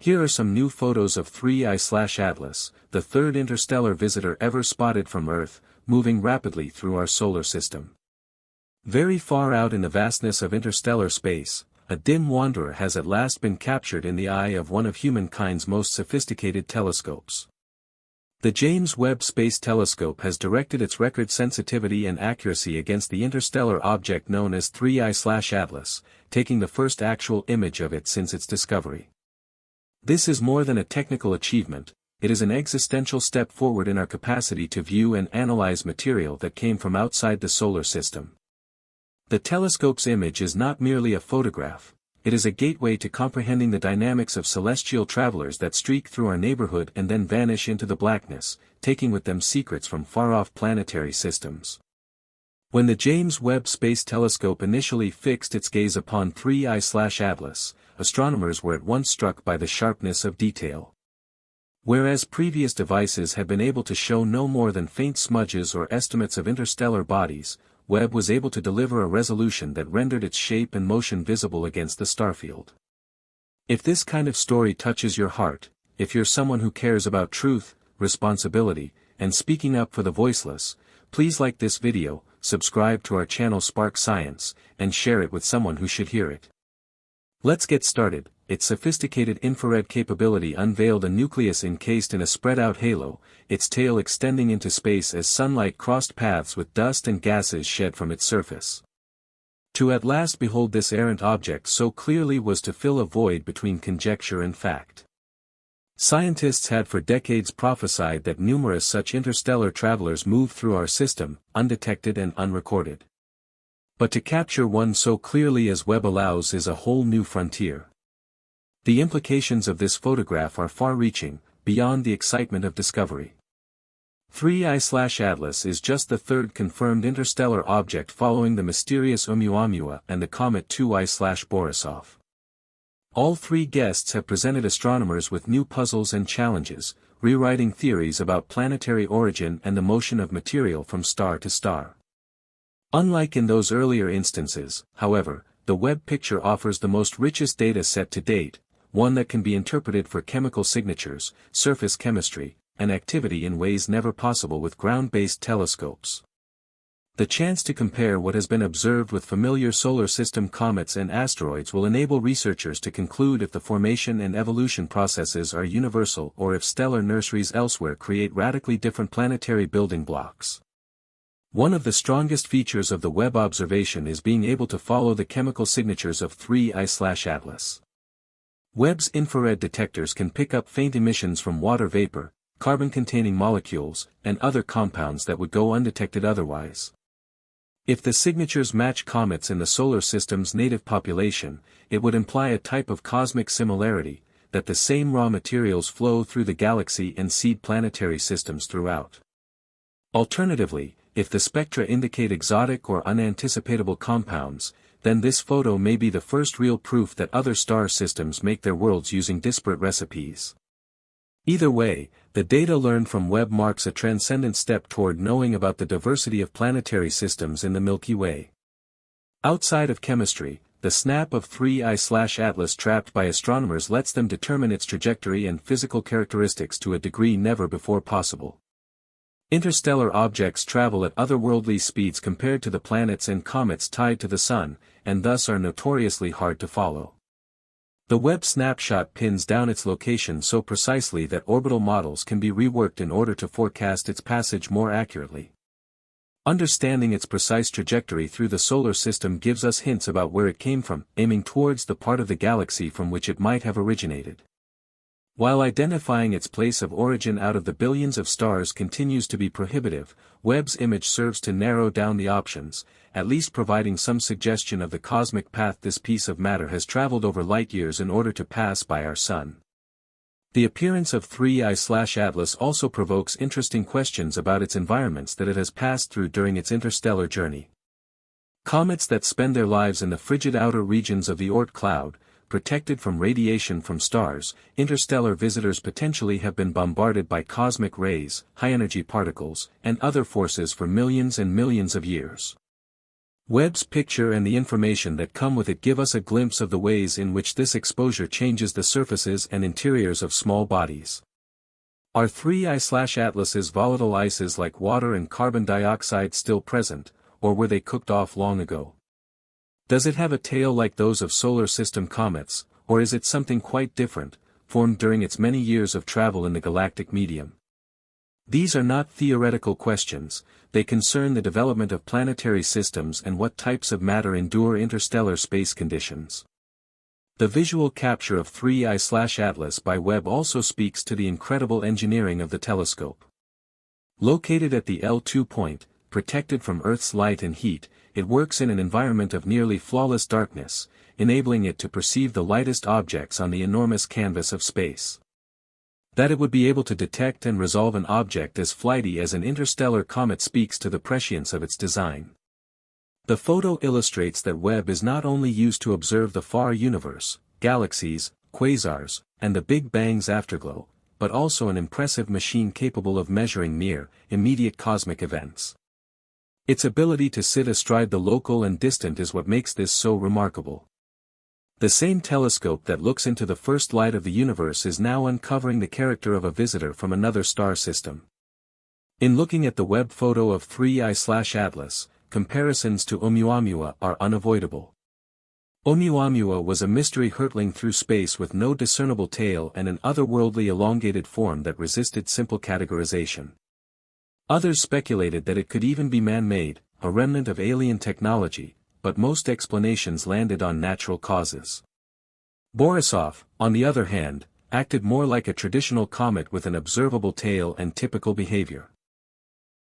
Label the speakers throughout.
Speaker 1: Here are some new photos of 3I/Atlas, the third interstellar visitor ever spotted from Earth, moving rapidly through our solar system. Very far out in the vastness of interstellar space, a dim wanderer has at last been captured in the eye of one of humankind's most sophisticated telescopes. The James Webb Space Telescope has directed its record sensitivity and accuracy against the interstellar object known as 3I/Atlas, taking the first actual image of it since its discovery. This is more than a technical achievement, it is an existential step forward in our capacity to view and analyze material that came from outside the solar system. The telescope's image is not merely a photograph, it is a gateway to comprehending the dynamics of celestial travelers that streak through our neighborhood and then vanish into the blackness, taking with them secrets from far-off planetary systems. When the James Webb Space Telescope initially fixed its gaze upon 3I/Atlas, astronomers were at once struck by the sharpness of detail. Whereas previous devices had been able to show no more than faint smudges or estimates of interstellar bodies, Webb was able to deliver a resolution that rendered its shape and motion visible against the starfield. If this kind of story touches your heart, if you're someone who cares about truth, responsibility, and speaking up for the voiceless, please like this video, subscribe to our channel Spark Science, and share it with someone who should hear it. Let's get started. Its sophisticated infrared capability unveiled a nucleus encased in a spread-out halo, its tail extending into space as sunlight crossed paths with dust and gases shed from its surface. To at last behold this errant object so clearly was to fill a void between conjecture and fact. Scientists had for decades prophesied that numerous such interstellar travelers move through our system, undetected and unrecorded. But to capture one so clearly as Webb allows is a whole new frontier. The implications of this photograph are far-reaching, beyond the excitement of discovery. 3I/Atlas is just the third confirmed interstellar object following the mysterious Oumuamua and the comet 2I/Borisov. All three guests have presented astronomers with new puzzles and challenges, rewriting theories about planetary origin and the motion of material from star to star. Unlike in those earlier instances, however, the Webb picture offers the most richest data set to date, one that can be interpreted for chemical signatures, surface chemistry, and activity in ways never possible with ground-based telescopes. The chance to compare what has been observed with familiar solar system comets and asteroids will enable researchers to conclude if the formation and evolution processes are universal or if stellar nurseries elsewhere create radically different planetary building blocks. One of the strongest features of the Webb observation is being able to follow the chemical signatures of 3I/Atlas. Webb's infrared detectors can pick up faint emissions from water vapor, carbon-containing molecules, and other compounds that would go undetected otherwise. If the signatures match comets in the solar system's native population, it would imply a type of cosmic similarity, that the same raw materials flow through the galaxy and seed planetary systems throughout. Alternatively, if the spectra indicate exotic or unanticipatable compounds, then this photo may be the first real proof that other star systems make their worlds using disparate recipes. Either way, the data learned from Webb marks a transcendent step toward knowing about the diversity of planetary systems in the Milky Way. Outside of chemistry, the snap of 3I/Atlas trapped by astronomers lets them determine its trajectory and physical characteristics to a degree never before possible. Interstellar objects travel at otherworldly speeds compared to the planets and comets tied to the Sun, and thus are notoriously hard to follow. The Webb snapshot pins down its location so precisely that orbital models can be reworked in order to forecast its passage more accurately. Understanding its precise trajectory through the solar system gives us hints about where it came from, aiming towards the part of the galaxy from which it might have originated. While identifying its place of origin out of the billions of stars continues to be prohibitive, Webb's image serves to narrow down the options, at least providing some suggestion of the cosmic path this piece of matter has traveled over light-years in order to pass by our Sun. The appearance of 3I/Atlas also provokes interesting questions about its environments that it has passed through during its interstellar journey. Comets that spend their lives in the frigid outer regions of the Oort cloud, protected from radiation from stars, interstellar visitors potentially have been bombarded by cosmic rays, high-energy particles, and other forces for millions and millions of years. Webb's picture and the information that come with it give us a glimpse of the ways in which this exposure changes the surfaces and interiors of small bodies. Are 3I/Atlas's volatile ices like water and carbon dioxide still present, or were they cooked off long ago? Does it have a tail like those of solar system comets, or is it something quite different, formed during its many years of travel in the galactic medium? These are not theoretical questions, they concern the development of planetary systems and what types of matter endure interstellar space conditions. The visual capture of 3I/Atlas by Webb also speaks to the incredible engineering of the telescope. Located at the L2 point, protected from Earth's light and heat, it works in an environment of nearly flawless darkness, enabling it to perceive the lightest objects on the enormous canvas of space. That it would be able to detect and resolve an object as flighty as an interstellar comet speaks to the prescience of its design. The photo illustrates that Webb is not only used to observe the far universe, galaxies, quasars, and the Big Bang's afterglow, but also an impressive machine capable of measuring near, immediate cosmic events. Its ability to sit astride the local and distant is what makes this so remarkable. The same telescope that looks into the first light of the universe is now uncovering the character of a visitor from another star system. In looking at the Webb photo of 3I/Atlas, comparisons to Oumuamua are unavoidable. Oumuamua was a mystery hurtling through space with no discernible tail and an otherworldly elongated form that resisted simple categorization. Others speculated that it could even be man-made, a remnant of alien technology, but most explanations landed on natural causes. Borisov, on the other hand, acted more like a traditional comet with an observable tail and typical behavior.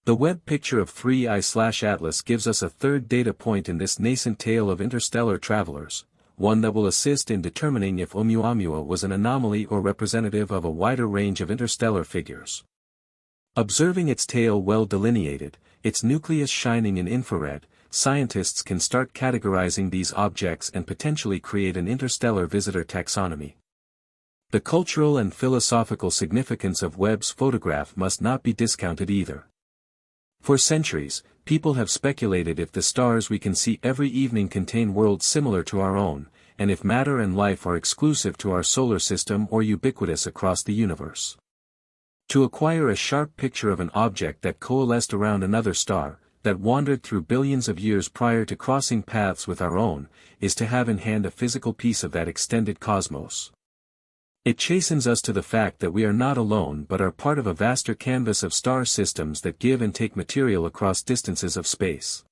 Speaker 1: The Webb picture of 3I/Atlas gives us a third data point in this nascent tale of interstellar travelers, one that will assist in determining if Oumuamua was an anomaly or representative of a wider range of interstellar figures. Observing its tail well delineated, its nucleus shining in infrared, scientists can start categorizing these objects and potentially create an interstellar visitor taxonomy. The cultural and philosophical significance of Webb's photograph must not be discounted either. For centuries, people have speculated if the stars we can see every evening contain worlds similar to our own, and if matter and life are exclusive to our solar system or ubiquitous across the universe. To acquire a sharp picture of an object that coalesced around another star, that wandered through billions of years prior to crossing paths with our own, is to have in hand a physical piece of that extended cosmos. It chastens us to the fact that we are not alone but are part of a vaster canvas of star systems that give and take material across distances of space.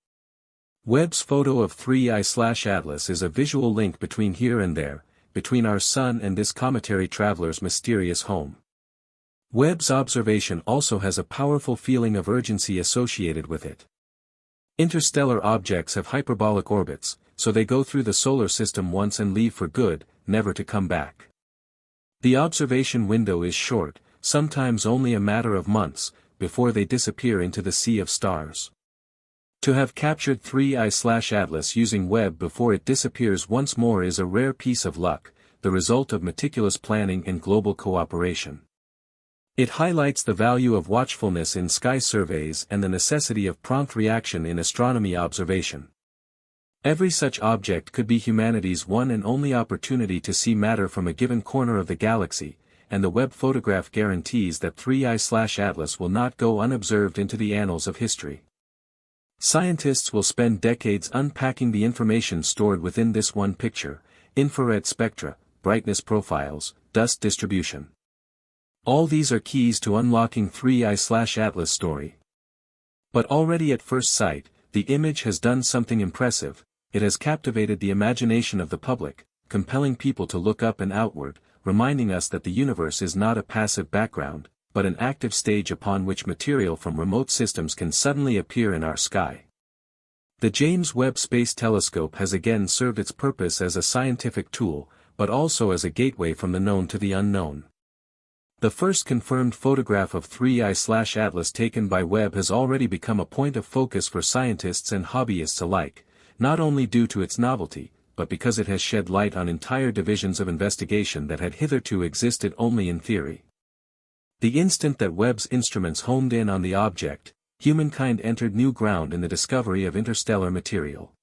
Speaker 1: Webb's photo of 3I/Atlas is a visual link between here and there, between our sun and this cometary traveler's mysterious home. Webb's observation also has a powerful feeling of urgency associated with it. Interstellar objects have hyperbolic orbits, so they go through the solar system once and leave for good, never to come back. The observation window is short, sometimes only a matter of months, before they disappear into the sea of stars. To have captured 3I/Atlas using Webb before it disappears once more is a rare piece of luck, the result of meticulous planning and global cooperation. It highlights the value of watchfulness in sky surveys and the necessity of prompt reaction in astronomy observation. Every such object could be humanity's one and only opportunity to see matter from a given corner of the galaxy, and the Webb photograph guarantees that 3I/Atlas will not go unobserved into the annals of history. Scientists will spend decades unpacking the information stored within this one picture: infrared spectra, brightness profiles, dust distribution. All these are keys to unlocking 3I/Atlas' story. But already at first sight, the image has done something impressive. It has captivated the imagination of the public, compelling people to look up and outward, reminding us that the universe is not a passive background, but an active stage upon which material from remote systems can suddenly appear in our sky. The James Webb Space Telescope has again served its purpose as a scientific tool, but also as a gateway from the known to the unknown. The first confirmed photograph of 3I/Atlas taken by Webb has already become a point of focus for scientists and hobbyists alike, not only due to its novelty, but because it has shed light on entire divisions of investigation that had hitherto existed only in theory. The instant that Webb's instruments homed in on the object, humankind entered new ground in the discovery of interstellar material.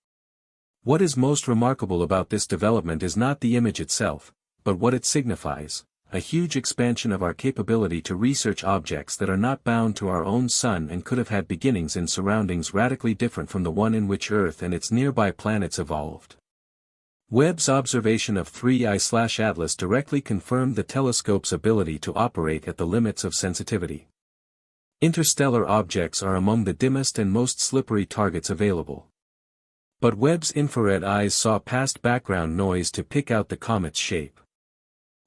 Speaker 1: What is most remarkable about this development is not the image itself, but what it signifies, a huge expansion of our capability to research objects that are not bound to our own sun and could have had beginnings in surroundings radically different from the one in which Earth and its nearby planets evolved. Webb's observation of 3I/Atlas directly confirmed the telescope's ability to operate at the limits of sensitivity. Interstellar objects are among the dimmest and most slippery targets available. But Webb's infrared eyes saw past background noise to pick out the comet's shape.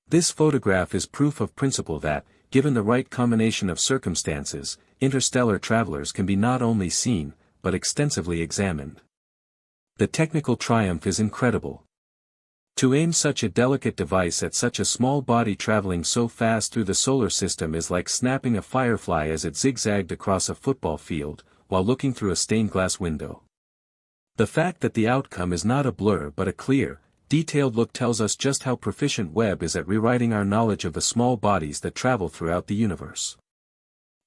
Speaker 1: This photograph is proof of principle that, given the right combination of circumstances, interstellar travelers can be not only seen, but extensively examined. The technical triumph is incredible. To aim such a delicate device at such a small body traveling so fast through the solar system is like snapping a firefly as it zigzagged across a football field, while looking through a stained glass window. The fact that the outcome is not a blur but a clear, detailed look tells us just how proficient Webb is at rewriting our knowledge of the small bodies that travel throughout the universe.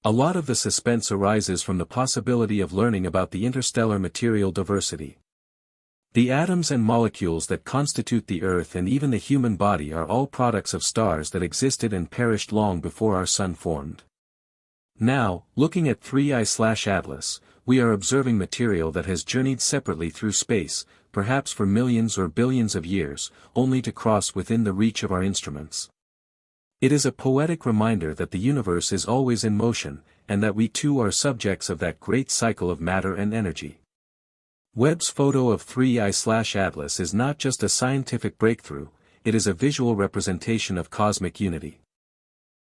Speaker 1: A lot of the suspense arises from the possibility of learning about the interstellar material diversity. The atoms and molecules that constitute the Earth and even the human body are all products of stars that existed and perished long before our Sun formed. Now, looking at 3I/Atlas, we are observing material that has journeyed separately through space, perhaps for millions or billions of years, only to cross within the reach of our instruments. It is a poetic reminder that the universe is always in motion, and that we too are subjects of that great cycle of matter and energy. Webb's photo of 3I/Atlas is not just a scientific breakthrough, it is a visual representation of cosmic unity.